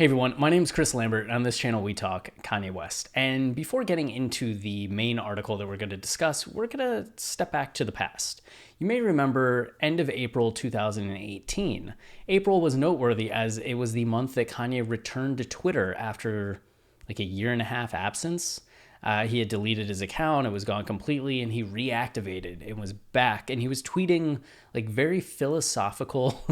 Hey everyone, my name is Chris Lambert, and on this channel we talk Kanye West. And before getting into the main article that we're going to discuss, we're going to step back to the past. You may remember end of April 2018. April was noteworthy as it was the month that Kanye returned to Twitter after like a year and a half absence. He had deleted his account, it was gone completely, and he reactivated. It was back, and he was tweeting like very philosophical,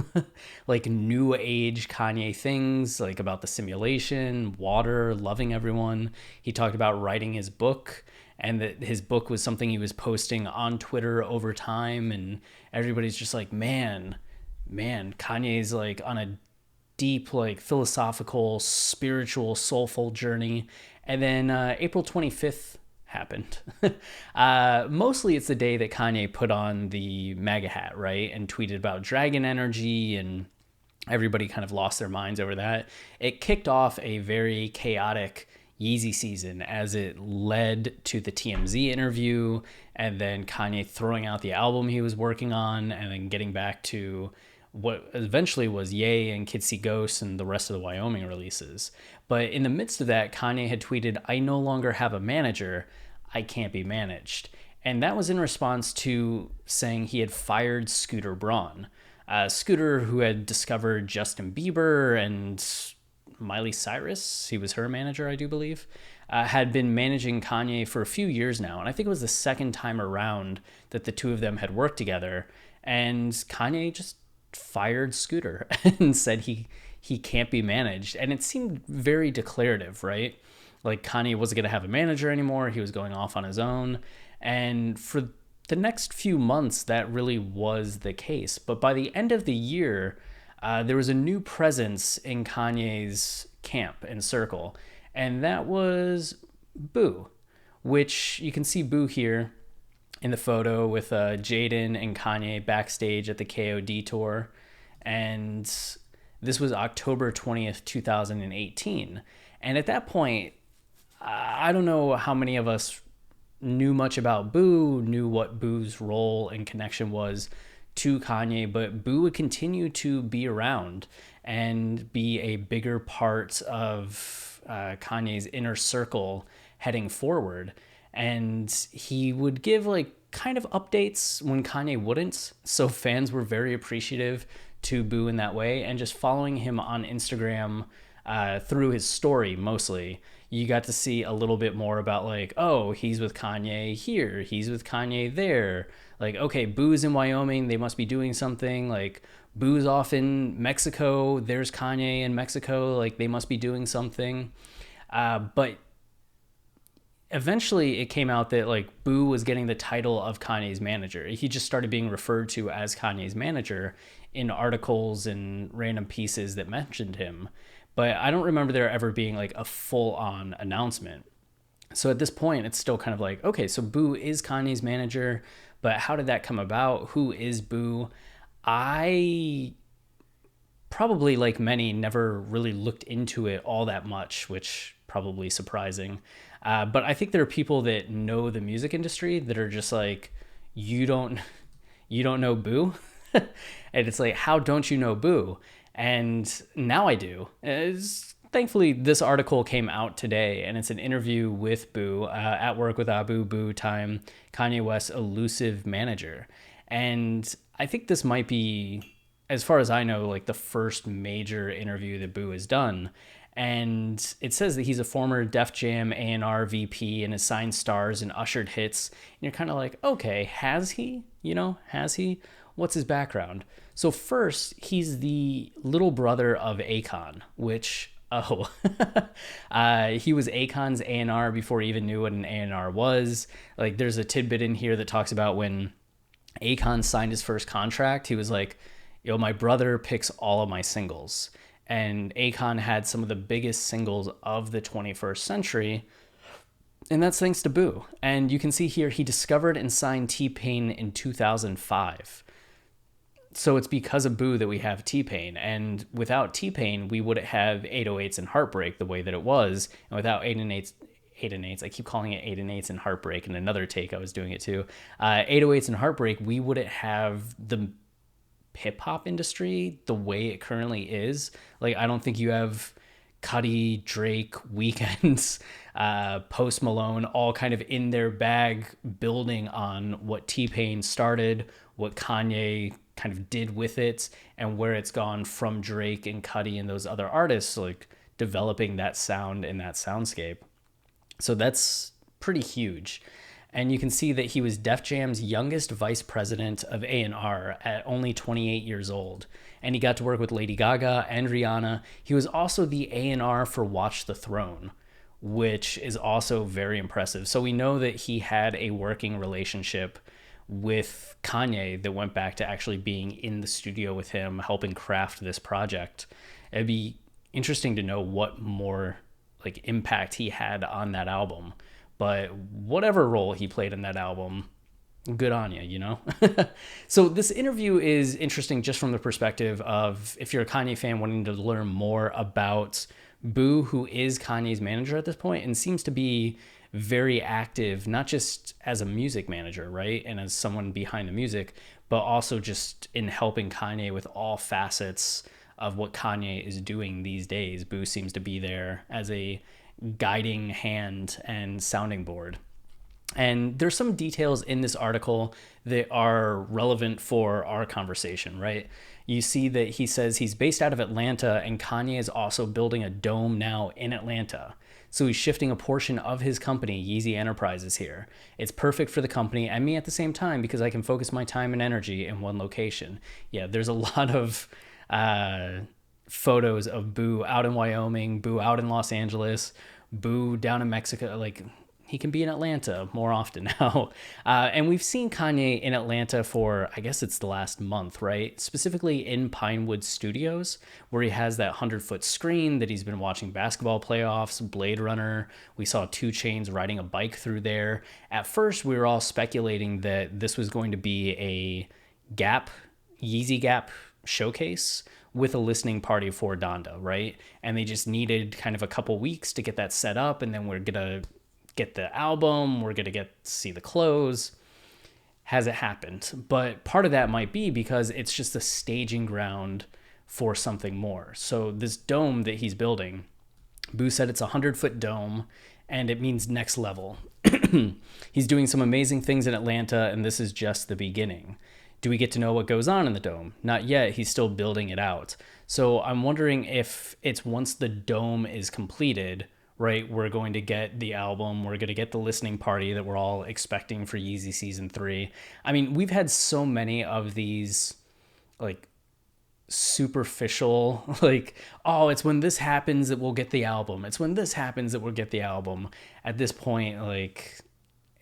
like new age Kanye things, like about the simulation, water, loving everyone. He talked about writing his book, and that his book was something he was posting on Twitter over time, and everybody's just like, man, Kanye's like on a deep, like philosophical, spiritual, soulful journey. And then April 25th happened. Mostly it's the day that Kanye put on the MAGA hat, right? And tweeted about dragon energy, and everybody kind of lost their minds over that. It kicked off a very chaotic Yeezy season as it led to the TMZ interview, and then Kanye throwing out the album he was working on, and then getting back to what eventually was Ye and Kids See Ghosts and the rest of the Wyoming releases. But in the midst of that, Kanye had tweeted, "I no longer have a manager. I can't be managed." And that was in response to saying he had fired Scooter Braun. Scooter, who had discovered Justin Bieber and Miley Cyrus, he was her manager, I do believe, had been managing Kanye for a few years now. And I think it was the second time around that the two of them had worked together. And Kanye just fired Scooter and said he can't be managed. And it seemed very declarative, right? Like Kanye wasn't going to have a manager anymore. He was going off on his own. And for the next few months, that really was the case. But by the end of the year, there was a new presence in Kanye's camp and circle. And that was Boo, which you can see Boo here in the photo with Jaden and Kanye backstage at the KOD tour. And this was October 20th, 2018. And at that point, I don't know how many of us knew much about Boo, knew what Boo's role and connection was to Kanye, but Boo would continue to be around and be a bigger part of Kanye's inner circle heading forward. And he would give like kind of updates when Kanye wouldn't. So fans were very appreciative to Boo in that way. And just following him on Instagram through his story mostly, you got to see a little bit more about like, oh, he's with Kanye here, he's with Kanye there. Like, okay, Boo's in Wyoming, they must be doing something. Like, Boo's off in Mexico, there's Kanye in Mexico, like they must be doing something. But eventually it came out that like Boo was getting the title of Kanye's manager. He just started being referred to as Kanye's manager in articles and random pieces that mentioned him. But I don't remember there ever being like a full-on announcement. So at this point, it's still kind of like, okay, so Boo is Kanye's manager, but how did that come about? Who is Boo? I probably, like many, never really looked into it all that much, which probably surprising. But I think there are people that know the music industry that are just like, you don't know Boo? And it's like, how don't you know Boo? And now I do. Thankfully, this article came out today, and it's an interview with Boo at work with Abu Boo time, Kanye West's elusive manager. And I think this might be, as far as I know, like the first major interview that Boo has done. And it says that he's a former Def Jam A&R VP and has signed stars and ushered hits. And you're kind of like, okay, has he? Has he? What's his background? So first, he's the little brother of Akon, which, he was Akon's A&R before he even knew what an A&R was. Like, there's a tidbit in here that talks about when Akon signed his first contract, he was like, yo, my brother picks all of my singles. And Akon had some of the biggest singles of the 21st century. And that's thanks to Boo. And you can see here, he discovered and signed T-Pain in 2005. So it's because of Boo that we have T-Pain. And without T-Pain, we wouldn't have 808s and Heartbreak the way that it was. And without 808s, I keep calling it 808s and Heartbreak. In another take, I was doing it too. 808s and Heartbreak, we wouldn't have the hip hop industry the way it currently is. Like, I don't think you have Cudi, Drake, Weeknd, Post Malone, all kind of in their bag, building on what T-Pain started, what Kanye kind of did with it, and where it's gone from Drake and Cudi and those other artists, like developing that sound and that soundscape. So that's pretty huge. And you can see that he was Def Jam's youngest vice president of A&R at only 28 years old. And he got to work with Lady Gaga and Rihanna. He was also the A&R for Watch the Throne, which is also very impressive. So we know that he had a working relationship with Kanye that went back to actually being in the studio with him, helping craft this project. It'd be interesting to know what more like impact he had on that album. But whatever role he played in that album, good on you, you know? So this interview is interesting just from the perspective of if you're a Kanye fan wanting to learn more about Boo, who is Kanye's manager at this point and seems to be very active, not just as a music manager, right? And as someone behind the music, but also just in helping Kanye with all facets of what Kanye is doing these days. Boo seems to be there as a guiding hand and sounding board. And there's some details in this article that are relevant for our conversation, right? You see that he says he's based out of Atlanta and Kanye is also building a dome now in Atlanta. So he's shifting a portion of his company, Yeezy Enterprises, here. It's perfect for the company and me at the same time because I can focus my time and energy in one location. Yeah, there's a lot of photos of Boo out in Wyoming, Boo out in Los Angeles, Boo down in Mexico. Like, he can be in Atlanta more often now. And we've seen Kanye in Atlanta for, I guess it's the last month, right? Specifically in Pinewood Studios, where he has that 100-foot screen that he's been watching basketball playoffs, Blade Runner. We saw 2 Chainz riding a bike through there. At first, we were all speculating that this was going to be a Gap, Yeezy Gap showcase with a listening party for Donda, right? And they just needed kind of a couple weeks to get that set up, and then we're gonna get the album, we're gonna get to see the clothes. Hasn't happened, but part of that might be because it's just a staging ground for something more. So this dome that he's building, Boo said it's a 100-foot dome, and it means next level. He's doing some amazing things in Atlanta, and this is just the beginning. Do we get to know what goes on in the dome? Not yet. He's still building it out. So I'm wondering if it's once the dome is completed, right, we're going to get the album, we're going to get the listening party that we're all expecting for Yeezy Season 3. I mean, we've had so many of these, like, superficial, like, oh, it's when this happens that we'll get the album. It's when this happens that we'll get the album. At this point, like,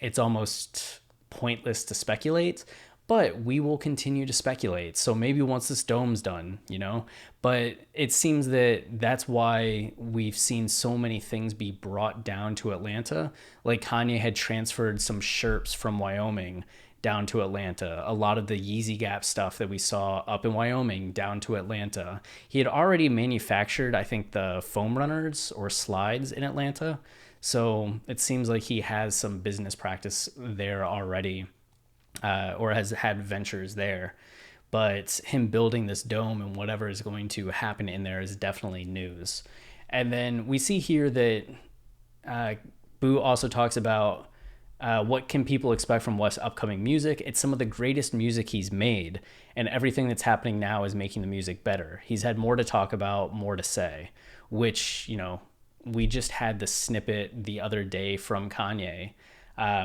it's almost pointless to speculate. But we will continue to speculate. So maybe once this dome's done, you know? But it seems that that's why we've seen so many things be brought down to Atlanta. Like Kanye had transferred some shirts from Wyoming down to Atlanta. A lot of the Yeezy Gap stuff that we saw up in Wyoming down to Atlanta. He had already manufactured, I think, the foam runners or slides in Atlanta. So it seems like he has some business practice there already. Or has had ventures there. But him building this dome and whatever is going to happen in there is definitely news. And then we see here that Boo also talks about what can people expect from West's upcoming music. It's some of the greatest music he's made, and everything that's happening now is making the music better. He's had more to talk about, more to say, which, you know, we just had the snippet the other day from Kanye,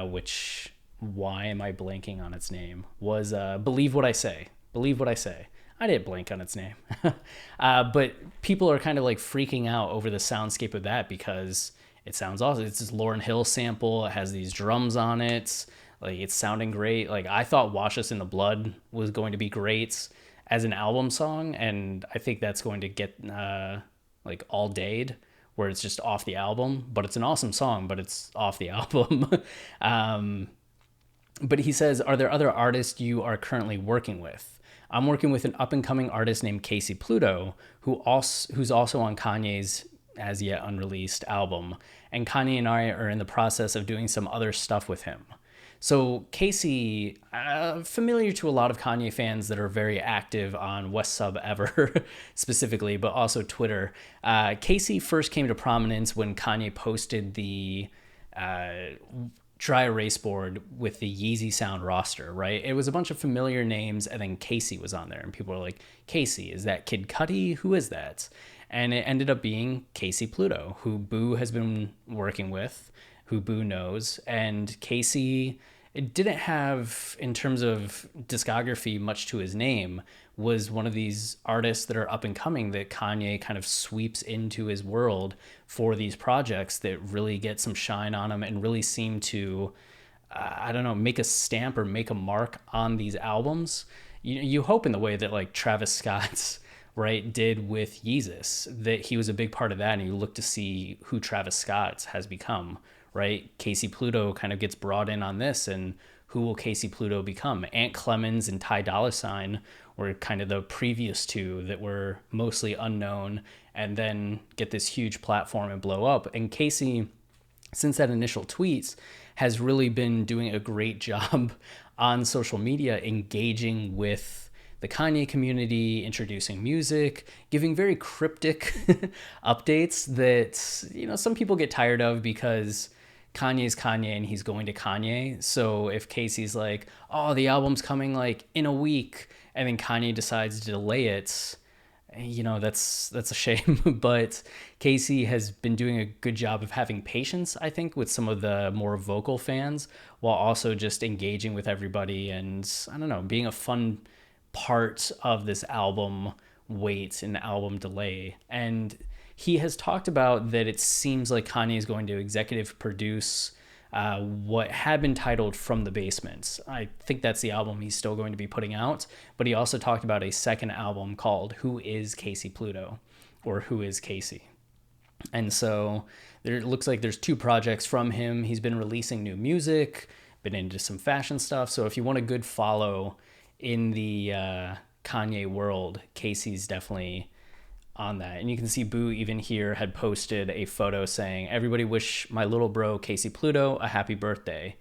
which... why am I blanking on its name? Was Believe What I Say. Believe What I Say. I didn't blank on its name. But people are kind of like freaking out over the soundscape of that because it sounds awesome. It's this Lauryn Hill sample. It has these drums on it. Like, it's sounding great. Like, I thought Wash Us in the Blood was going to be great as an album song. And I think that's going to get like All Dayed, where it's just off the album. But it's an awesome song, but it's off the album. But he says, are there other artists you are currently working with? I'm working with an up-and-coming artist named Casey Pluto, who's also on Kanye's as yet unreleased album. And Kanye and I are in the process of doing some other stuff with him. So Casey, familiar to a lot of Kanye fans that are very active on West Sub Ever specifically, but also Twitter. Casey first came to prominence when Kanye posted the dry erase board with the Yeezy Sound roster, right? It was a bunch of familiar names, and then Casey was on there, and people were like, Casey, is that Kid Cudi? Who is that? And it ended up being Casey Pluto, who Boo has been working with, who Boo knows. And Casey, it didn't have, in terms of discography, much to his name, was one of these artists that are up and coming that Kanye kind of sweeps into his world for these projects that really get some shine on them and really seem to, I don't know, make a stamp or make a mark on these albums. You hope in the way that like Travis Scott's right did with Yeezus, that he was a big part of that, and you look to see who Travis Scott has become, right? Casey Pluto kind of gets brought in on this, and who will Casey Pluto become? Ant Clemens and Ty Dolla $ign were kind of the previous two that were mostly unknown and then get this huge platform and blow up. And Casey, since that initial tweets, has really been doing a great job on social media, engaging with the Kanye community, introducing music, giving very cryptic updates that, you know, some people get tired of because Kanye's Kanye and he's going to Kanye. So if Casey's like, oh, the album's coming like in a week, and then Kanye decides to delay it, you know, that's a shame. But Casey has been doing a good job of having patience, I think, with some of the more vocal fans, while also just engaging with everybody and, I don't know, being a fun part of this album wait and album delay. And he has talked about that it seems like Kanye is going to executive produce what had been titled From the Basement. I think that's the album he's still going to be putting out, but he also talked about a second album called Who is Casey Pluto, or Who is Casey. And so it looks like there's two projects from him. He's been releasing new music, been into some fashion stuff. So if you want a good follow in the Kanye world, Casey's definitely on that. And you can see Boo even here had posted a photo saying, everybody wish my little bro Casey Pluto a happy birthday.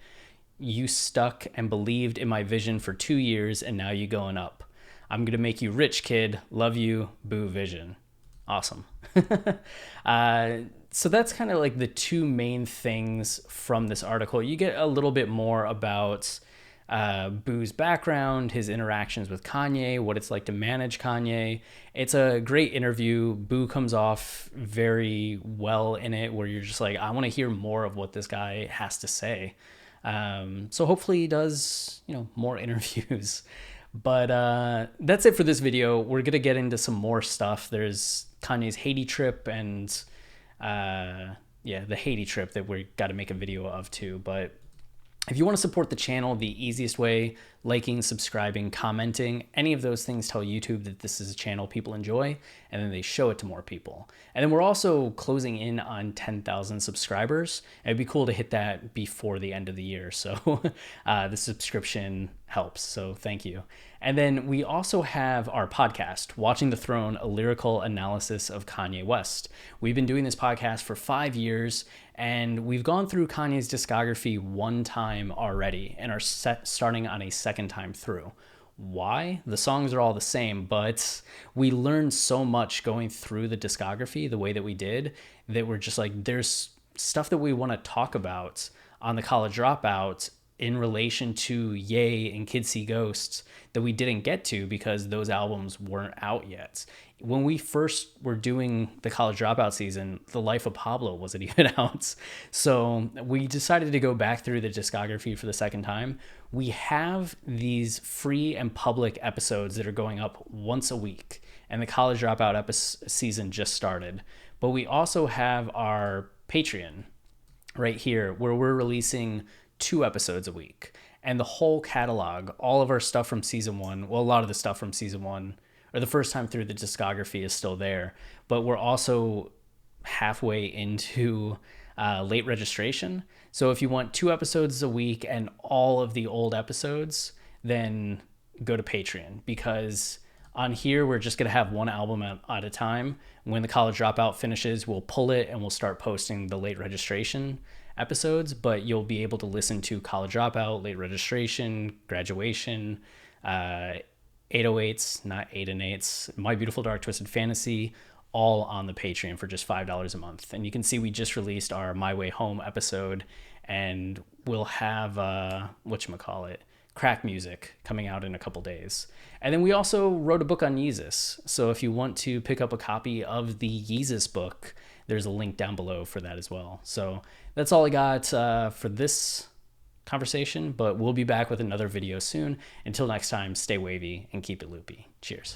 You stuck and believed in my vision for 2 years, and now you going up. I'm gonna make you rich, kid. Love you, Boo Vision. Awesome. So that's kind of like the two main things from this article. You get a little bit more about Boo's background, his interactions with Kanye, what it's like to manage Kanye. It's a great interview. Boo comes off very well in it, where you're just like, I want to hear more of what this guy has to say. So hopefully he does, you know, more interviews. But that's it for this video. We're going to get into some more stuff. There's Kanye's Haiti trip and the Haiti trip that we got to make a video of too. But if you want to support the channel, the easiest way, liking, subscribing, commenting, any of those things tell YouTube that this is a channel people enjoy, and then they show it to more people. And then we're also closing in on 10,000 subscribers. It'd be cool to hit that before the end of the year. So the subscription helps. So thank you. And then we also have our podcast, Watching the Throne, a lyrical analysis of Kanye West. We've been doing this podcast for 5 years, and we've gone through Kanye's discography one time already and are starting on a second time through. Why? The songs are all the same, but we learned so much going through the discography the way that we did, that we're just like, there's stuff that we want to talk about on the College Dropout in relation to Ye and Kids See Ghosts that we didn't get to because those albums weren't out yet. When we first were doing the College Dropout season, The Life of Pablo wasn't even out. So we decided to go back through the discography for the second time. We have these free and public episodes that are going up once a week, and the College Dropout season just started. But we also have our Patreon right here, where we're releasing 2 episodes a week, and the whole catalog, all of our stuff from season 1, well, a lot of the stuff from season 1 or the first time through the discography is still there, but we're also halfway into late registration. So if you want 2 episodes a week and all of the old episodes, then go to Patreon, because on here we're just going to have one album at a time. When the College Dropout finishes, we'll pull it and we'll start posting the late registration episodes, but you'll be able to listen to College Dropout, Late Registration, Graduation, 808s, not 8 and 8s, My Beautiful Dark Twisted Fantasy, all on the Patreon for just $5 a month. And you can see we just released our My Way Home episode, and we'll have, whatchamacallit, crack music coming out in a couple days. And then we also wrote a book on Yeezus. So if you want to pick up a copy of the Yeezus book, there's a link down below for that as well. So that's all I got for this conversation, but we'll be back with another video soon. Until next time, stay wavy and keep it loopy. Cheers.